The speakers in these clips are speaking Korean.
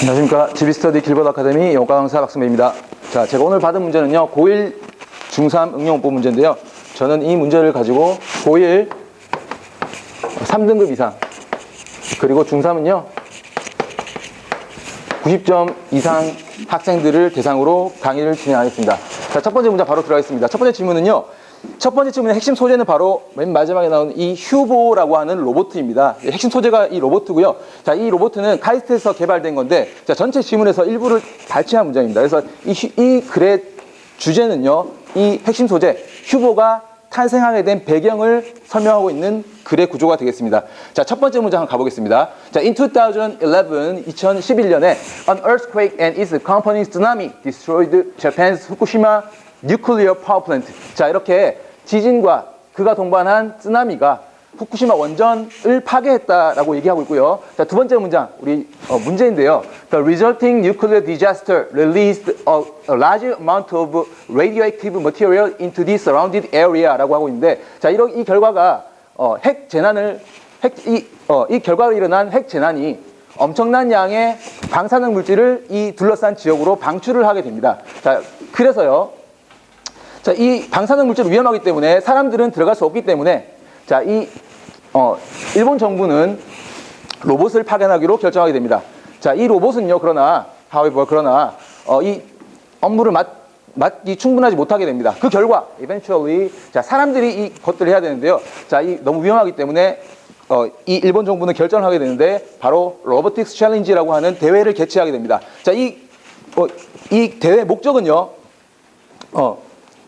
안녕하십니까. GB스터디 길버드 아카데미 영어과 강사 박승배입니다. 자, 제가 오늘 받은 문제는요, 고1 중3 응용법 문제인데요. 저는 이 문제를 가지고 고1 3등급 이상, 그리고 중3은요, 90점 이상 학생들을 대상으로 강의를 진행하겠습니다. 자, 첫 번째 문제 바로 들어가겠습니다. 첫 번째 질문은요, 첫 번째 질문의 핵심 소재는 바로 맨 마지막에 나오는 이 휴보라고 하는 로봇입니다. 핵심 소재가 이 로봇이고요. 자, 이 로봇은 카이스트에서 개발된 건데, 자, 전체 지문에서 일부를 발췌한 문장입니다. 그래서 이 글의 주제는요, 이 핵심 소재, 휴보가 탄생하게 된 배경을 설명하고 있는 글의 구조가 되겠습니다. 자, 첫 번째 문장 한번 가보겠습니다. 자, in 2011년에 an earthquake and its accompanying tsunami destroyed Japan's Fukushima nuclear power plant. 자, 이렇게 지진과 그가 동반한 쓰나미가 후쿠시마 원전을 파괴했다라고 얘기하고 있고요. 자, 두 번째 문장, 우리 문제인데요. The resulting nuclear disaster released a large amount of radioactive material into the surrounded area라고 하고 있는데, 자, 이 결과가 핵 재난을 이 결과로 일어난 핵 재난이 엄청난 양의 방사능 물질을 이 둘러싼 지역으로 방출을 하게 됩니다. 자, 그래서요. 자, 이 방사능 물질은 위험하기 때문에 사람들은 들어갈 수 없기 때문에, 자, 일본 정부는 로봇을 파견하기로 결정하게 됩니다. 자, 이 로봇은요, 그러나 이 업무를 맡기 충분하지 못하게 됩니다. 그 결과, eventually, 자, 사람들이 이 것들을 해야 되는데요. 자, 너무 위험하기 때문에, 이 일본 정부는 결정을 하게 되는데, 바로 로보틱스 챌린지라고 하는 대회를 개최하게 됩니다. 자, 이 대회 목적은요,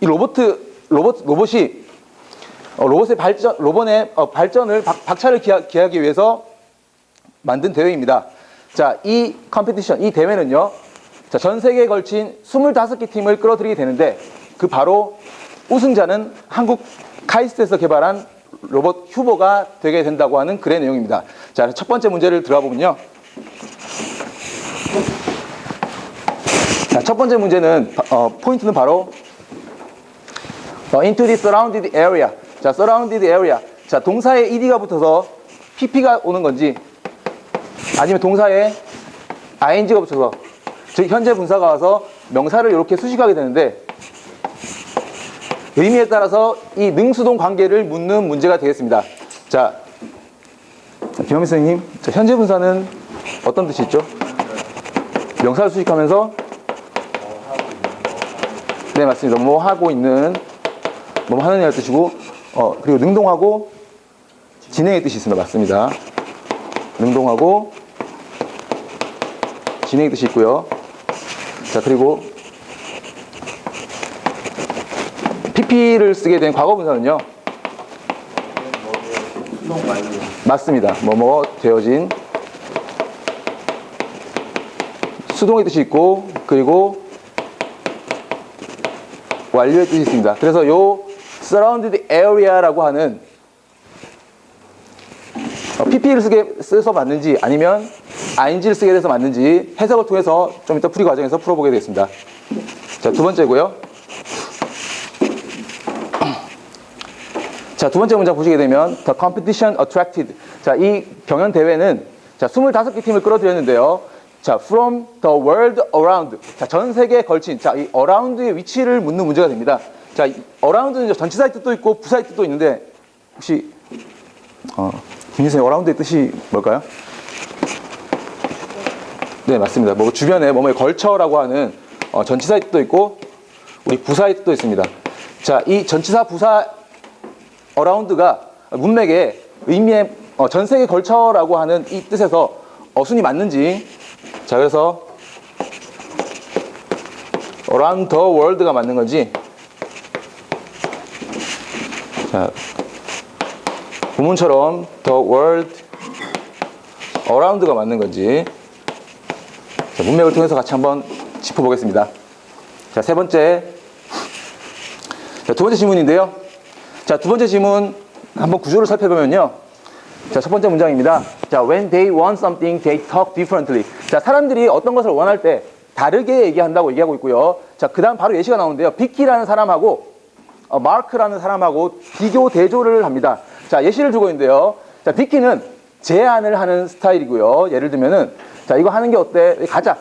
이 로봇의 발전을 박차를 기하기 위해서 만든 대회입니다. 자, 이 컴피티션, 이 대회는요, 자, 전 세계에 걸친 25개 팀을 끌어들이게 되는데, 그 바로 우승자는 한국 카이스트에서 개발한 로봇 휴보가 되게 된다고 하는 글의 내용입니다. 자, 첫 번째 문제를 들어가 보면요. 자, 첫 번째 문제는, 포인트는 바로 into the surrounded area. 자, surrounded area. 자, 동사에 ed가 붙어서 pp가 오는 건지, 아니면 동사에 ing가 붙어서, 즉 현재 분사가 와서 명사를 이렇게 수식하게 되는데, 의미에 따라서 이 능수동 관계를 묻는 문제가 되겠습니다. 자, 김현미 선생님, 자, 현재 분사는 어떤 뜻이 있죠? 명사를 수식하면서, 네, 맞습니다. 뭐 하고 있는, 뭐 하느냐의 뜻이고, 그리고 능동하고 진행의 뜻이 있습니다. 맞습니다. 능동하고 진행의 뜻이 있고요. 자, 그리고 PP를 쓰게 된 과거 분사는요. 맞습니다. 뭐뭐 되어진 수동의 뜻이 있고, 그리고 완료의 뜻이 있습니다. 그래서 요 surrounded area라고 하는 PP를 써서 맞는지, 아니면 ing를 쓰게 돼서 맞는지 해석을 통해서 좀 이따 풀이 과정에서 풀어보게 되겠습니다. 자, 두 번째고요. 자, 두 번째 문장 보시게 되면 the competition attracted. 자, 이 경연 대회는, 자, 25개 팀을 끌어들였는데요. 자, from the world around. 자, 전 세계에 걸친, 자, 이 around의 위치를 묻는 문제가 됩니다. 자, around는 전치사의 뜻도 있고 부사의 뜻도 있는데, 혹시 김희선님, around의 뜻이 뭘까요? 네, 맞습니다. 뭐 주변에 뭐뭐에 걸쳐라고 하는 전치사의 뜻도 있고, 우리 부사의 뜻도 있습니다. 자, 이 전치사 부사 around가 문맥에 의미의 전 세계 걸쳐라고 하는 이 뜻에서 어순이 맞는지, 자, 그래서 around the world가 맞는 건지, 자, 구문처럼 the world around가 맞는 건지, 자, 문맥을 통해서 같이 한번 짚어보겠습니다. 자, 세 번째, 자, 두 번째 질문인데요. 자, 두 번째 질문 한번 구조를 살펴보면요. 자, 첫 번째 문장입니다. 자, when they want something, they talk differently. 자, 사람들이 어떤 것을 원할 때 다르게 얘기한다고 얘기하고 있고요. 자, 그 다음 바로 예시가 나오는데요. 비키라는 사람하고 마크라는 사람하고 비교 대조를 합니다. 자, 예시를 주고 있는데요. 자, 비키는 제안을 하는 스타일이고요. 예를 들면은 자 이거 하는 게 어때? 가자.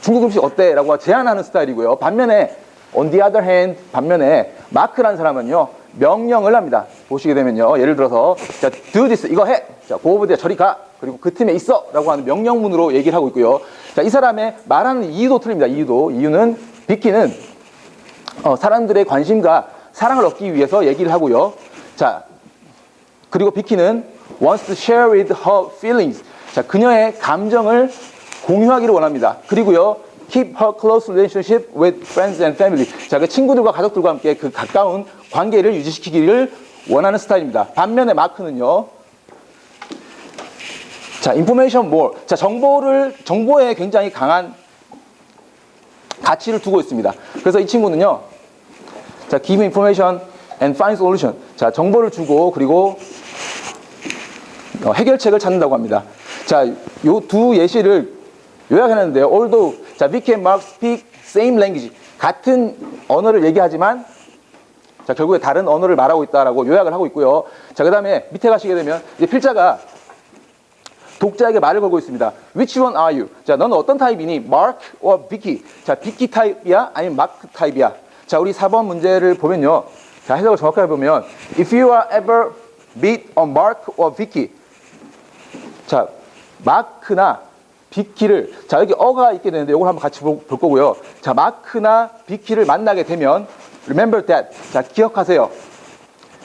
중국 음식 어때?라고 제안하는 스타일이고요. 반면에 on the other hand 반면에 마크라는 사람은요 명령을 합니다. 보시게 되면요 예를 들어서 자 do this 이거 해. 자 go over there 저리 가. 그리고 그 팀에 있어라고 하는 명령문으로 얘기를 하고 있고요. 자 이 사람의 말하는 이유도 틀립니다. 이유는 빅키는 사람들의 관심과 사랑을 얻기 위해서 얘기를 하고요. 자 그리고 빅키는 wants to share with her feelings. 자 그녀의 감정을 공유하기를 원합니다. 그리고요 keep her close relationship with friends and family. 자 그 친구들과 가족들과 함께 그 가까운 관계를 유지시키기를 원하는 스타일입니다. 반면에 마크는요. 자, information more. 자, 정보에 굉장히 강한 가치를 두고 있습니다. 그래서 이 친구는요. 자, give information and find solution. 자, 정보를 주고 그리고 해결책을 찾는다고 합니다. 자, 요 두 예시를 요약해놨는데요. Although, 자, Vicky and Mark speak same language. 같은 언어를 얘기하지만 자, 결국에 다른 언어를 말하고 있다라고 요약을 하고 있고요. 자, 그 다음에 밑에 가시게 되면 이제 필자가 독자에게 말을 걸고 있습니다. Which one are you? 자, 너는 어떤 타입이니? Mark or Vicky? 자, Vicky 타입이야? 아니면 마크 타입이야? 자, 우리 4번 문제를 보면요. 자, 해석을 정확하게 보면 If you are ever meet a Mark or Vicky. 자, 마크나 비키를 자, 여기 어가 있게 되는데 이걸 한번 같이 볼 거고요. 자, 마크나 비키를 만나게 되면 Remember that. 자, 기억하세요.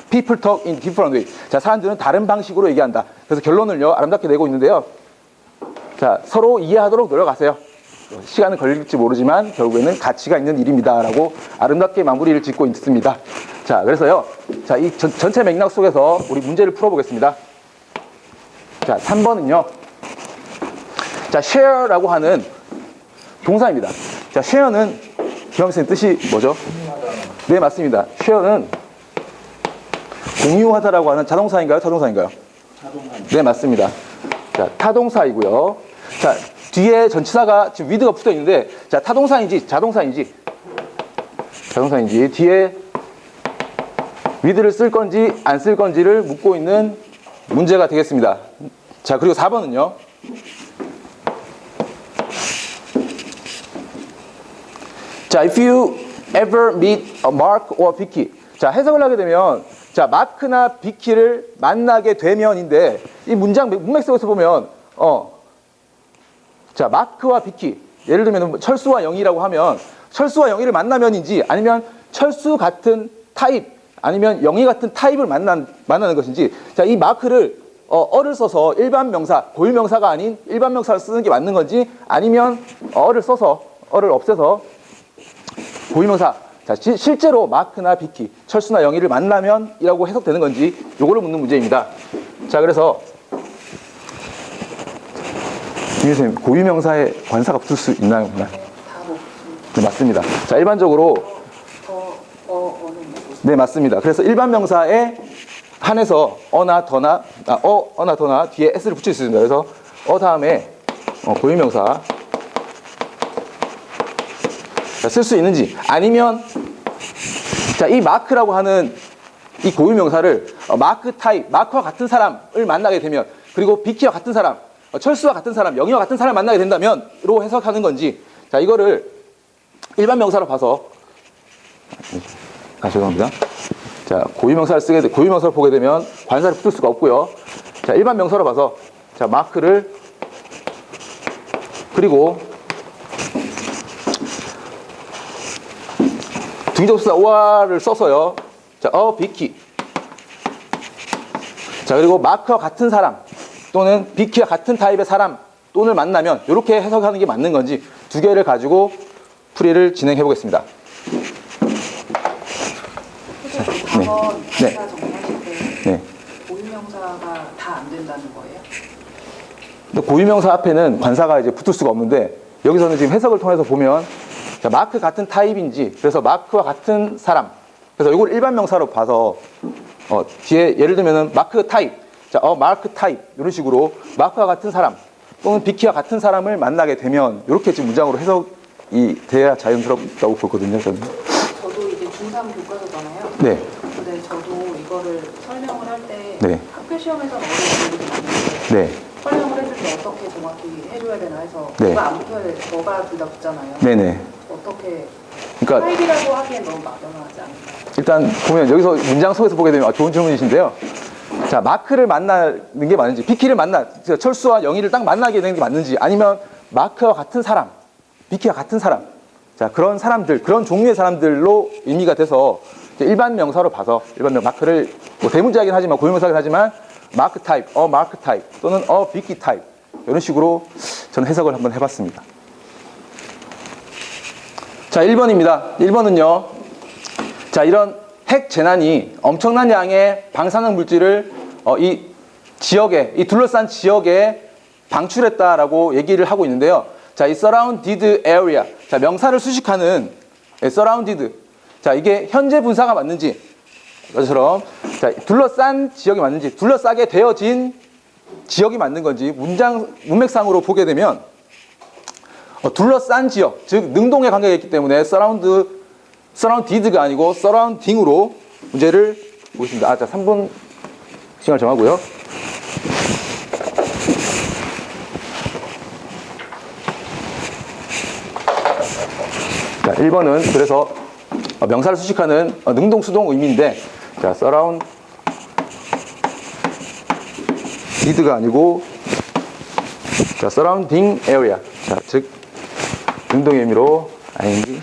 People talk in different way. 자, 사람들은 다른 방식으로 얘기한다. 그래서 결론을요, 아름답게 내고 있는데요. 자, 서로 이해하도록 노력하세요. 시간은 걸릴지 모르지만 결국에는 가치가 있는 일입니다라고 아름답게 마무리를 짓고 있습니다. 자, 그래서요. 자, 이 전체 맥락 속에서 우리 문제를 풀어보겠습니다. 자, 3번은요. 자, share라고 하는 동사입니다. 자, share는 김학생 쌤 뜻이 뭐죠? 네, 맞습니다. share는 공유하다라고 하는 자동사인가요? 타동사인가요? 네, 맞습니다. 자, 타동사이고요. 자, 뒤에 전치사가 지금 with가 붙어 있는데, 자, 타동사인지 자동사인지 뒤에 with를 쓸 건지 안 쓸 건지를 묻고 있는 문제가 되겠습니다. 자, 그리고 4번은요. 자, if you ever meet a Mark or Vicky. 자, 해석을 하게 되면 자, 마크나 비키를 만나게 되면인데 이 문장 문맥 속에서 보면 자, 마크와 비키 예를 들면 철수와 영희라고 하면 철수와 영희를 만나면인지 아니면 철수 같은 타입 아니면 영희 같은 타입을 만나는 것인지 자, 이 마크를 어를 써서 일반 명사 고유 명사가 아닌 일반 명사를 쓰는 게 맞는 건지 아니면 어를 써서 어를 없애서 고유 명사 자, 실제로 마크나 비키, 철수나 영희를 만나면이라고 해석되는 건지 요거를 묻는 문제입니다. 자, 그래서 김 선생님, 고유명사에 관사가 붙을 수 있나요? 네, 맞습니다. 자, 일반적으로 네, 맞습니다. 그래서 일반 명사에 한해서 어나 더나 뒤에 s를 붙일 수 있습니다. 그래서 다음에 고유명사 쓸 수 있는지 아니면 자, 이 마크라고 하는 이 고유명사를 마크 타입, 마크와 같은 사람을 만나게 되면 그리고 비키와 같은 사람, 철수와 같은 사람, 영희와 같은 사람을 만나게 된다면로 해석하는 건지 자, 이거를 일반 명사로 봐서 죄송합니다. 자, 고유명사를 보게 되면 관사를 붙을 수가 없고요. 자, 일반 명사로 봐서 자, 마크를 그리고 등적수사 or를 써서요. 자, 비키. 자, 그리고 마크와 같은 사람 또는 비키와 같은 타입의 사람 또는 만나면 이렇게 해석하는 게 맞는 건지 두 개를 가지고 풀이를 진행해 보겠습니다. 네. 정리하실 때 고유명사가 다 안 된다는 거예요? 근데 고유명사 앞에는 관사가 이제 붙을 수가 없는데 여기서는 지금 해석을 통해서 보면 자, 마크 같은 타입인지 그래서 마크와 같은 사람 그래서 이걸 일반 명사로 봐서 뒤에 예를 들면은 마크 타입 자, 마크 타입 이런 식으로 마크와 같은 사람 또는 비키와 같은 사람을 만나게 되면 이렇게 지금 문장으로 해석이 돼야 자연스럽다고 보거든요. 저는. 저도 이제 중3 교과서잖아요. 네. 근데 저도 이거를 설명을 할 때 네. 학교 시험에서는 어려운 부분이 많은데 네. 설명을 해줄 때 어떻게 정확히 해줘야 되나 해서 네. 뭐가 안 붙어야 돼. 뭐가 둘 다 붙잖아요. 네네. 어떻게 그러니까 타입이라고 하기엔 너무 막연하지 않나요? 일단 보면 여기서 문장 속에서 보게 되면 좋은 질문이신데요. 자, 마크를 만나는 게 맞는지, 비키를 철수와 영희를 딱 만나게 되는 게 맞는지, 아니면 마크와 같은 사람, 비키와 같은 사람, 자, 그런 사람들, 그런 종류의 사람들로 의미가 돼서 일반 명사로 봐서 마크를 뭐 대문자이긴 하지만 고유명사이긴 하지만 마크 타입, 마크 타입 또는 비키 타입 이런 식으로 저는 해석을 한번 해봤습니다. 자, 1번입니다. 1번은요. 자, 이런 핵 재난이 엄청난 양의 방사능 물질을 이 지역에, 이 둘러싼 지역에 방출했다라고 얘기를 하고 있는데요. 자, 이 surrounded area. 자, 명사를 수식하는 surrounded. 자, 이게 현재 분사가 맞는지, 이것처럼 자, 둘러싼 지역이 맞는지, 둘러싸게 되어진 지역이 맞는 건지 문맥상으로 보게 되면 둘러싼 지역, 즉 능동의 관계가 있기 때문에 surrounded가 아니고 surrounding으로 문제를 보겠습니다. 자, 3분 시간을 정하고요. 자, 1번은 그래서 명사를 수식하는 능동, 수동 의미인데, 자, surrounded가 아니고, 자, surrounding area. 자, 즉, 능동의 의미로 ing.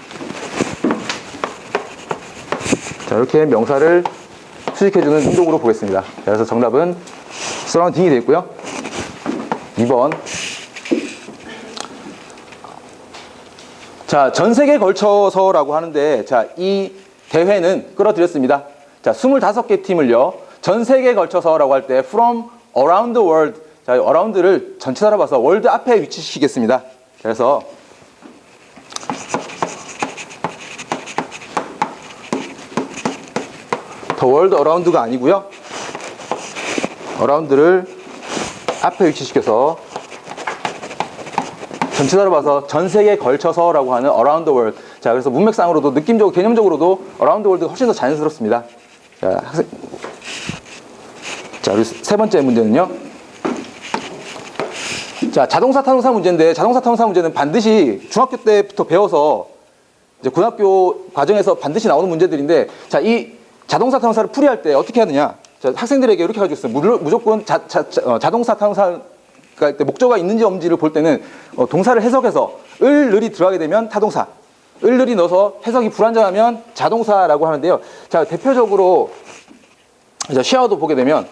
자, 이렇게 명사를 수식해주는 능동으로 보겠습니다. 자, 그래서 정답은 surrounding이 되겠고요. 2번. 자, 전 세계에 걸쳐서라고 하는데, 자, 이 대회는 끌어들였습니다. 자, 25개 팀을요, 전 세계에 걸쳐서라고 할 때, from around the world. 자, around를 전체사로 봐서 월드 앞에 위치시키겠습니다. 그래서, the world around가 아니고요, around를 앞에 위치시켜서, 전체사로 봐서 전 세계에 걸쳐서라고 하는 around the world. 자, 그래서 문맥상으로도 느낌적으로, 개념적으로도 around the world가 훨씬 더 자연스럽습니다. 자, 우리 세 번째 문제는요. 자, 자동사 타동사 문제인데, 자동사 타동사 문제는 반드시 중학교 때부터 배워서 이제 고등학교 과정에서 반드시 나오는 문제들인데, 자, 이 자동사 타동사를 풀이할 때 어떻게 하느냐. 자, 학생들에게 이렇게 가지고 있어요. 무조건 자동사 타동사 그러니까 목적어가 있는지 없는지를 볼 때는 동사를 해석해서 을을이 들어가게 되면 타동사, 을을이 넣어서 해석이 불완전하면 자동사라고 하는데요. 자, 대표적으로 쉐어도 보게 되면,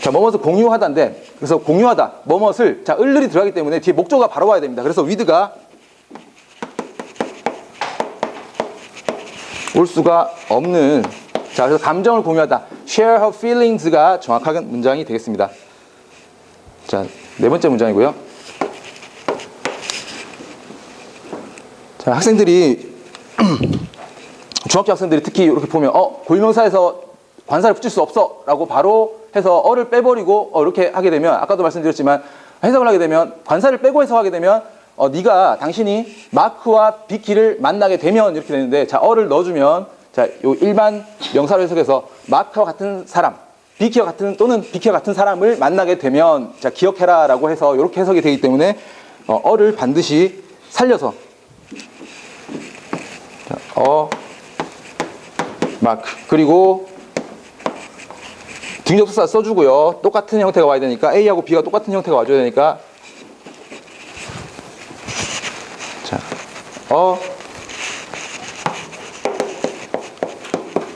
자, 뭐뭇을 공유하다인데, 그래서 공유하다, 뭐뭇을, 자, 을을이 들어가기 때문에 뒤에 목적어가 바로 와야 됩니다. 그래서 with가 올 수가 없는, 자, 그래서 감정을 공유하다, share her feelings가 정확한 문장이 되겠습니다. 자, 네 번째 문장이고요. 자, 학생들이 중학교 학생들이 특히 이렇게 보면 고유명사에서 관사를 붙일 수 없어 라고 바로 해서 어를 빼버리고 이렇게 하게 되면, 아까도 말씀드렸지만 해석을 하게 되면, 관사를 빼고 해석하게 되면 당신이 마크와 비키를 만나게 되면 이렇게 되는데, 자, 어를 넣어주면, 자, 요 일반 명사로 해석해서 마크와 같은 사람, 비키와 같은 또는 비키와 같은 사람을 만나게 되면, 자, 기억해라 라고 해서 이렇게 해석이 되기 때문에 어를 반드시 살려서, 자, 마크, 그리고 등적수사 써주고요. 똑같은 형태가 와야 되니까, A하고 B가 똑같은 형태가 와줘야 되니까, 자,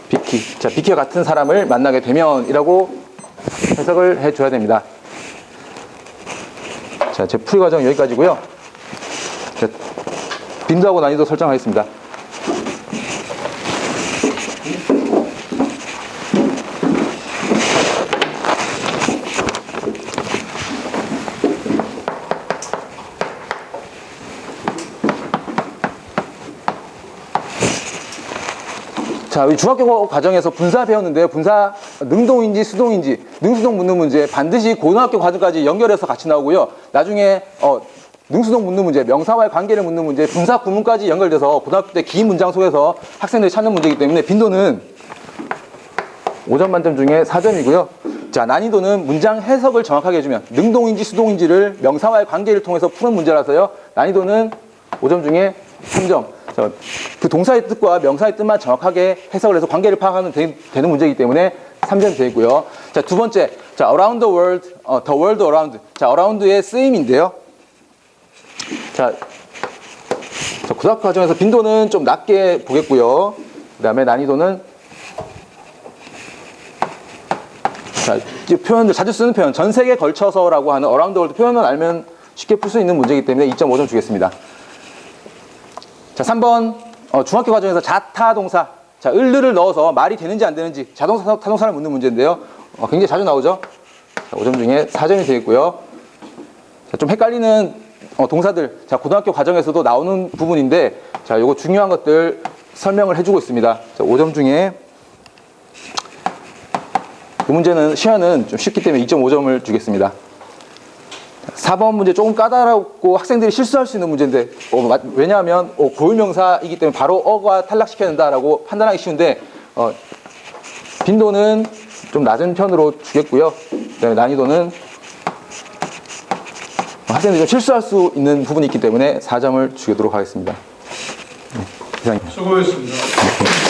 비키. 자, 비키와 같은 사람을 만나게 되면 이라고 해석을 해줘야 됩니다. 자, 제 풀이 과정 여기까지고요. 자, 빈도하고 난이도 설정하겠습니다. 자, 우리 중학교 과정에서 분사 배웠는데요. 분사 능동인지 수동인지, 능수동 묻는 문제 반드시 고등학교 과정까지 연결해서 같이 나오고요. 나중에 능수동 묻는 문제, 명사와의 관계를 묻는 문제, 분사 구문까지 연결돼서 고등학교 때 긴 문장 속에서 학생들이 찾는 문제이기 때문에 빈도는 5점 만점 중에 4점이고요. 자, 난이도는 문장 해석을 정확하게 해주면 능동인지 수동인지를 명사와의 관계를 통해서 푸는 문제라서요. 난이도는 5점 중에 3점. 자, 그 동사의 뜻과 명사의 뜻만 정확하게 해석을 해서 관계를 파악하면 되는 문제이기 때문에 3점이 되고요. 자, 두 번째. 자, around the world, the world around. 자, around의 쓰임인데요. 자, 고등학교 과정에서 빈도는 좀 낮게 보겠고요. 그 다음에 난이도는 자, 표현들 자주 쓰는 표현 전 세계에 걸쳐서라고 하는 around the world 표현을 알면 쉽게 풀 수 있는 문제이기 때문에 2.5점 주겠습니다. 자, 3번 중학교 과정에서 자타 동사 자, 을를 넣어서 말이 되는지 안 되는지 자동사 타동사를 묻는 문제인데요. 굉장히 자주 나오죠. 자, 5점 중에 4점이 되겠고요. 자, 좀 헷갈리는 동사들 자, 고등학교 과정에서도 나오는 부분인데 자, 요거 중요한 것들 설명을 해주고 있습니다. 자, 5점 중에 이 문제는 시연은 좀 쉽기 때문에 2.5점을 주겠습니다. 4번 문제 조금 까다롭고 학생들이 실수할 수 있는 문제인데 왜냐하면 고유명사이기 때문에 바로 어가 탈락시켜야 된다라고 판단하기 쉬운데 빈도는 좀 낮은 편으로 주겠고요. 그다음에 난이도는 학생들이 좀 실수할 수 있는 부분이 있기 때문에 4점을 주도록 하겠습니다. 네, 이상입니다. 수고했습니다.